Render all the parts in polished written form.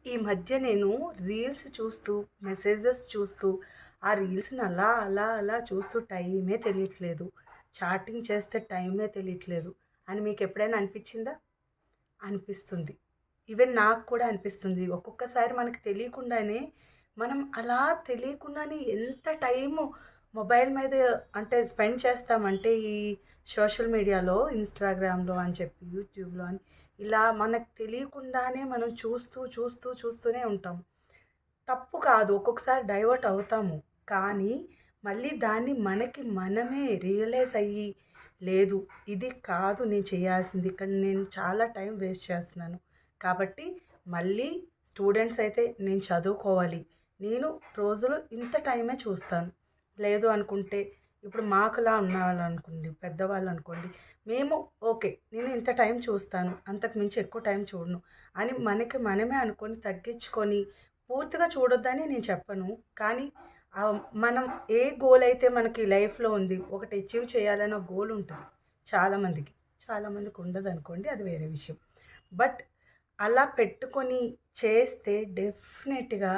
ఈ మధ్య నేను రీల్స్ చూస్తూ, మెసేజెస్ చూస్తూ, ఆ రీల్స్‌ని అలా చూస్తూ టైమే తెలియట్లేదు. చాటింగ్ చేస్తే టైమే తెలియట్లేదు అని మీకెప్పుడైనా అనిపిచ్చిందా? అనిపిస్తుంది. ఈవెన్ నాకు కూడా అనిపిస్తుంది. ఒక్కొక్కసారి మనకు తెలియకుండానే మనం అలా తెలియకుండానే ఎంత టైము మొబైల్ మీద అంటే స్పెండ్ చేస్తామంటే ఈ సోషల్ మీడియాలో, ఇన్‌స్టాగ్రామ్‌లో అని చెప్పి, యూట్యూబ్‌లో అని ఇలా మనకు తెలియకుండానే మనం చూస్తూనే ఉంటాం. తప్పు కాదు. ఒక్కొక్కసారి డైవర్ట్ అవుతాము. కానీ మళ్ళీ దాన్ని మనకి మనమే రియలైజ్ అయ్యి, లేదు ఇది కాదు నేను చేయాల్సింది. ఇక్కడ నేను చాలా టైం వేస్ట్ చేస్తున్నాను. కాబట్టి మళ్ళీ స్టూడెంట్స్ అయితే నేను చదువుకోవాలి. నేను రోజులో ఇంత టైమే చూస్తాను. లేదు అనుకుంటే ఇప్పుడు మాకులా ఉన్నవాళ్ళనుకోండి, పెద్దవాళ్ళనుకోండి, మేము ఓకే. నేను ఇంత టైం చూస్తాను. అంతకు మించి ఎక్కువ టైం చూడను అని మనకి మనమే అనుకోని తగ్గించుకొని పూర్తిగా చూడొద్దని నేను చెప్పను. కానీ మనం ఏ గోల్ అయితే మనకి లైఫ్‌లో ఉంది. ఒకటి అచీవ్ చేయాలని ఒక గోల్ ఉంటది చాలామందికి. చాలామందికి ఉండదనుకోండి అది వేరే విషయం. బట్ అలా పెట్టుకొని చేస్తే డెఫినెట్‌గా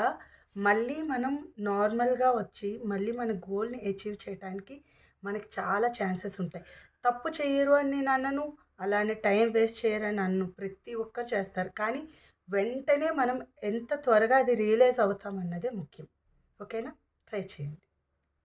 మళ్ళీ మనం నార్మల్‌గా వచ్చి మళ్ళీ మన గోల్‌ని అచీవ్ చేయటానికి మనకి చాలా ఛాన్సెస్ ఉంటాయి. తప్పు చెయ్యరు అని నేను అనను. అలానే టైం వేస్ట్ చేయరని అనను. ప్రతి ఒక్కరు చేస్తారు. కానీ వెంటనే మనం ఎంత త్వరగా అది రియలైజ్ అవుతామన్నదే ముఖ్యం. ఓకేనా? ట్రై చేయండి.